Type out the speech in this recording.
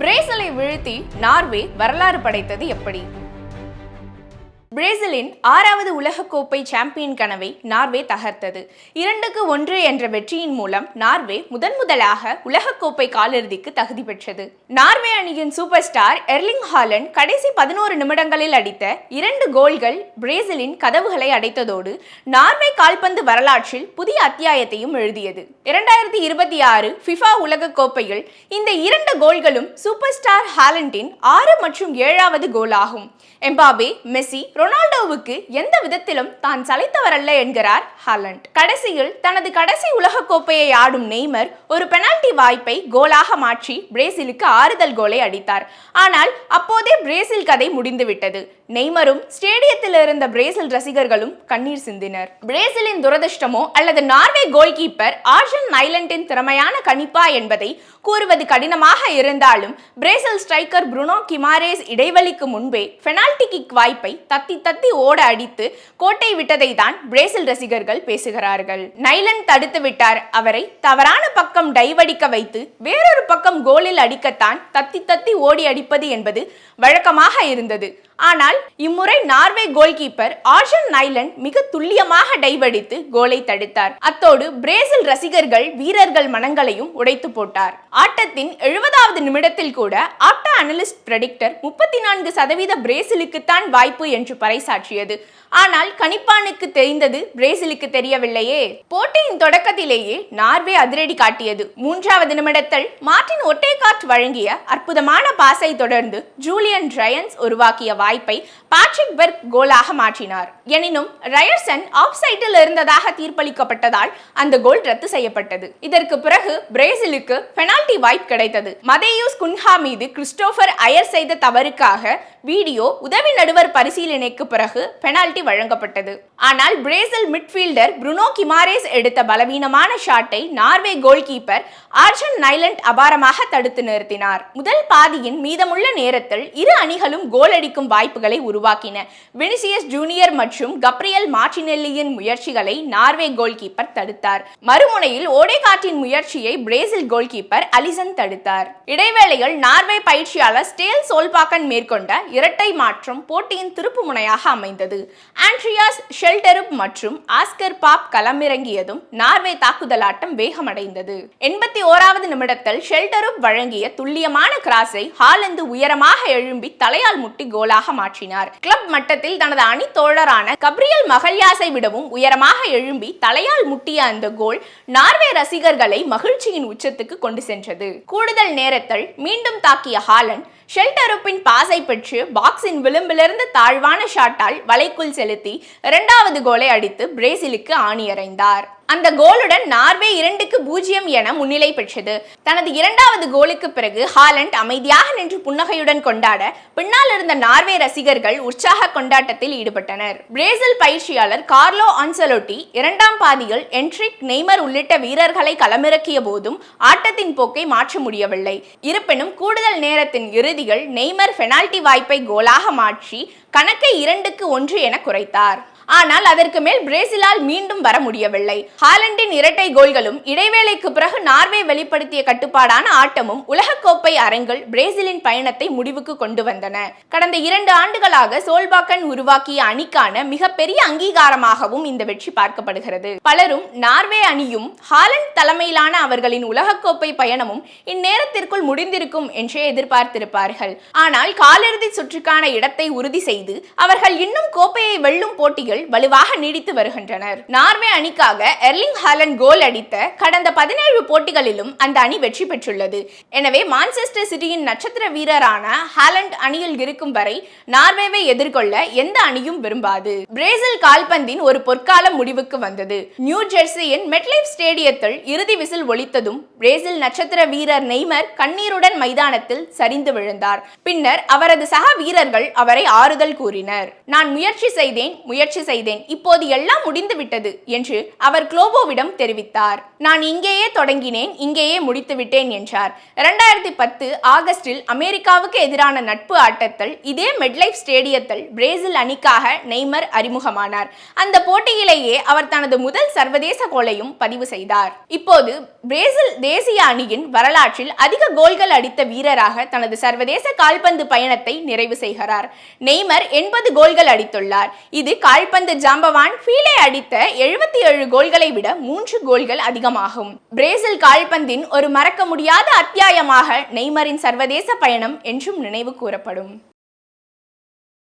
பிரேசிலை வீழ்த்தி நார்வே வரலாறு படைத்தது எப்படி? பிரேசிலின் 6வது உலகக்கோப்பை சாம்பியன் கனவை நார்வே தகர்த்தது. 2-1 என்ற வெற்றியின் மூலம் நார்வே முதலாக உலகக்கோப்பை காலிறுதிக்கு தகுதி பெற்றது. நார்வே அணியின் சூப்பர் ஸ்டார் எர்லிங் ஹாலண்ட் கடைசி 11 நிமிடங்களில் அடித்த 2 கோல்கள் பிரேசிலின் கதவுகளை அடைத்ததோடு நார்வே கால்பந்து வரலாற்றில் புதிய அத்தியாயத்தையும் எழுதியது. 2026 ஃபிஃபா உலகக்கோப்பையில் இந்த 2 கோல்களும் சூப்பர் ஸ்டார் ஹாலண்டின் 6 மற்றும் 7வது கோல் ஆகும். எம்பாபே, மெஸ்ஸி, ரொனால்டோவுக்கு எந்த விதத்திலும் தான் சளைத்தவரல்ல என்கிறார் ஹாலண்ட். கடைசியில் தனது கடைசி உலகக்கோப்பையை ஆடும் நெய்மர் ஒரு பெனால்டி வாய்ப்பை கோலாக மாற்றி பிரேசிலுக்கு ஆறுதல் கோலை அடித்தார். ஆனால் அப்போதே பிரேசில் கதை முடிந்துவிட்டது. நெய்மரும் ஸ்டேடியத்தில் இருந்த பிரேசில் ரசிகர்களும் கண்ணீர் சிந்தினர். பிரேசிலின் துரதிர்ஷ்டமோ அல்லது நார்வே கோல் கீப்பர் ஆர்ஜன் நைலண்டின் திறமையான கணிப்பா என்பதை கூறுவது கடினமாக இருந்தாலும் பிரேசில் ஸ்ட்ரைக்கர் புருனோ கிமாரேஸ் இடைவெளிக்கு முன்பே பெனால்டி கிக் வாய்ப்பை தத்தி ஓட அடித்து கோட்டை விட்டதை தான் பிரேசில் ரசிகர்கள் பேசுகிறார்கள். நைலண்ட் தடுத்து விட்டார். அவரை தவறான பக்கம் டைவடிக்க வைத்து வேறொரு பக்கம் கோலில் அடிக்கத்தான் தத்தி ஓடி அடிப்பது என்பது வழக்கமாக இருந்தது. ஆனால் இம்முறை நார்வே கோல் கீப்பர் ஆர்ஜன் நைலண்ட் மிக துல்லியமாக டைவடித்து கோலை தடுத்தார். அத்தோடு பிரேசில் ரசிகர்கள் வீரர்கள் மனங்களையும் உடைத்து போட்டார். ஆட்டத்தின் 70வது நிமிடத்தில் கூட ஆப்டா அனலிஸ்ட் பிரெடிக்டர் 34% பிரேசிலுக்குத்தான் வாய்ப்பு என்று பறைசாற்றியது. ஆனால் கணிப்பானுக்கு தெரிந்தது பிரேசிலுக்கு தெரியவில்லையே. போட்டியின் தொடக்கத்திலேயே நார்வே அதிரடி காட்டியது. 3வது நிமிடத்தில் மார்டின் ஒட்டேகார்ட் வழங்கிய அற்புதமான பாஸை தொடர்ந்து ஜூலியன் ரயன்ஸ் உருவாக்கிய வாய்ப்பை பேட்ரிக் பெர்க் கோலாக மாற்றினார். எனினும் ரயர்சன் ஆஃப் சைட்டில் இருந்ததாக தீர்ப்பளிக்கப்பட்டதால் அந்த கோல் ரத்து செய்யப்பட்டது. இதற்கு பிறகு பிரேசிலுக்கு பெனால்டி வாய்ப்பு கிடைத்தது. மதேயூஸ் குன்ஹா மீது கிறிஸ்டோபர் அயர் செய்த தவறுக்காக வீடியோ உதவி நடுவர் பரிசீலனைக்கு பிறகு பெனால்டி வழங்கப்பட்டது. ஆனால் பிரேசில் மிட்ஃபீல்டர் புருனோ கிமாரேஸ் எடுத்த பலவீனமான ஷாட்டை நார்வே கோல் கீப்பர் ஆர்ஜன் நைலண்ட் அபாரமாக தடுத்து நிறுத்தினார். முதல் பாதியின் மீதமுள்ள நேரத்தில் இரு அணிகளும் கோல் அடிக்கும் வாய்ப்புகளை உருவாக்கின. வினிசியஸ் ஜூனியர் மற்றும் கப்ரியல் மார்டினெல்லியின் முயற்சிகளை நார்வே கோல் கீப்பர் தடுத்தார். மறுமுனையில் ஓடேகார்ட்டின் முயற்சியை பிரேசில் கோல் கீப்பர் அலிசன் தடுத்தார். இடைவேளையில் நார்வே பயிற்சியாளர் ஸ்டேல் சோல்பாக்கன் மேற்கொண்ட இரட்டை மாற்றம் போட்டியின் திருப்பு முனையாக அமைந்தது. ஆண்ட்ரியாஸ் ஷெல்டருப் மற்றும் ஆஸ்கர் பாப் களமிறங்கியதும் நார்வே தாக்குதலாட்டம் வேகமடைந்தது. 81வது நிமிடத்தில் ஷெல்டருப் வழங்கிய துல்லியமான கிராஸை ஹாலந்து உயரமாக எழும்பி தலையால் முட்டி கோலாக மாற்றினார். கிளப் மட்டத்தில் தனது அணி தோழரான கப்ரியல் மகல்யாஸை விடவும் உயரமாக எழும்பி தலையால் முட்டிய அந்த கோல் நார்வே ரசிகர்களை மகிழ்ச்சியின் உச்சத்துக்கு கொண்டு சென்றது. கூடுதல் நேரத்தில் மீண்டும் தாக்கிய ஹாலண்ட் ஷெல்டருப்பின் பாஸை பெற்று பாக்ஸின் விளிம்பிலிருந்து தாழ்வான ஷாட்டால் வலைக்குள் செலுத்தி 2வது கோலை அடித்து பிரேசிலுக்கு ஆணியறைந்தார். அந்த கோலுடன் நார்வே 2-0 என முன்னிலை பெற்றது. தனது 2வது கோலுக்கு பிறகு ஹாலண்ட் அமைதியாக நின்று புன்னகையுடன் கொண்டாட பின்னால் இருந்த நார்வே ரசிகர்கள் உற்சாக கொண்டாட்டத்தில் ஈடுபட்டனர். பிரேசில் பயிற்சியாளர் கார்லோ ஆன்செலோட்டி 2ஆம் பாதியில் என்ட்ரிக், நெய்மர் உள்ளிட்ட வீரர்களை களமிறக்கிய போதும் ஆட்டத்தின் போக்கை மாற்ற முடியவில்லை. இருப்பினும் கூடுதல் நேரத்தின் இறுதியில் நெய்மர் பெனால்டி வாய்ப்பை கோலாக மாற்றி கணக்கை 2-1 என குறைத்தார். ஆனால் அதற்கு மேல் பிரேசிலால் மீண்டும் வர முடியவில்லை. ஹாலண்டின் இரட்டை கோல்களும் இடைவேளைக்கு பிறகு நார்வே வெளிப்படுத்திய கட்டுப்பாடான ஆட்டமும் உலகக்கோப்பை அரங்கில் பிரேசிலின் பயணத்தை முடிவுக்கு கொண்டு வந்தன. கடந்த 2 ஆண்டுகளாக சோல்பாக்கன் உருவாக்கிய அணிக்கான மிகப்பெரிய அங்கீகாரமாகவும் இந்த வெற்றி பார்க்கப்படுகிறது. பலரும் நார்வே அணியும் ஹாலண்ட் தலைமையிலான அவர்களின் உலகக்கோப்பை பயணமும் இந்நேரத்திற்குள் முடிந்திருக்கும் என்றே எதிர்பார்த்திருப்பார்கள். ஆனால் காலிறுதி சுற்றுக்கான இடத்தை உறுதி செய்து அவர்கள் இன்னும் கோப்பையை வெல்லும் போட்டிகள் வலுவாக நீடித்து வருகின்றனர். நார்வே அணிக்காக எர்லிங் ஹாலண்ட் கோல் அடித்த கடந்த 17 போட்டிகளிலும் அந்த அணி வெற்றி பெற்றுள்ளது. எனவே மான்செஸ்டர் சிட்டியின் நட்சத்திர வீரரான ஹாலண்ட் அணியில் இருக்கும் வரை நார்வேவை எதிர்கொள்ள எந்த அணியும் விரும்பாது. பிரேசில் கால்பந்தின் ஒரு பொற்காலம் முடிவுக்கு வந்தது. நியூ ஜெர்சியின் மெட்லைஃப் ஸ்டேடியத்தில் இறுதி விசில் ஒலித்ததும் பிரேசில் நட்சத்திர வீரர் நெய்மர் கண்ணீருடன் மைதானத்தில் சரிந்து விழுந்தார். பின்னர் அவரது சக வீரர்கள் அவரை ஆறுதல் கூறினர். நான் முயற்சி செய்தேன், இப்போது எல்லாம் முடிந்துவிட்டது என்று அவர் குளோபோவிடம் தெரிவித்தார். நான் இங்கேயே தொடங்கினேன், இங்கேயே முடித்து விட்டேன் என்றார். 2010 ஆகஸ்டில் அமெரிக்காவுக்கு எதிரான நட்பு ஆட்டத்தில் இதே மெட்லைஃப் ஸ்டேடியத்தில் பிரேசில் அணிக்காக நெய்மர் அறிமுகமானார். அந்த போட்டியிலேயே அவர் தனது முதல் சர்வதேச கோலையும் பதிவு செய்தார். இப்போது பிரேசில் தேசிய அணியின் வரலாற்றில் அதிக கோல்கள் அடித்த வீரராக தனது சர்வதேச கால்பந்து பயணத்தை நிறைவு செய்கிறார். நெய்மர் 80 கோல்கள் அடித்துள்ளார். இது கால்பந்து ஜாம்பவான் பீலே அடித்த 77 கோல்களை விட 3 கோல்கள் அதிகமாகும். பிரேசில் கால்பந்தின் ஒரு மறக்க முடியாத அத்தியாயமாக நெய்மரின் சர்வதேச பயணம் என்றும் நினைவு கூறப்படும்.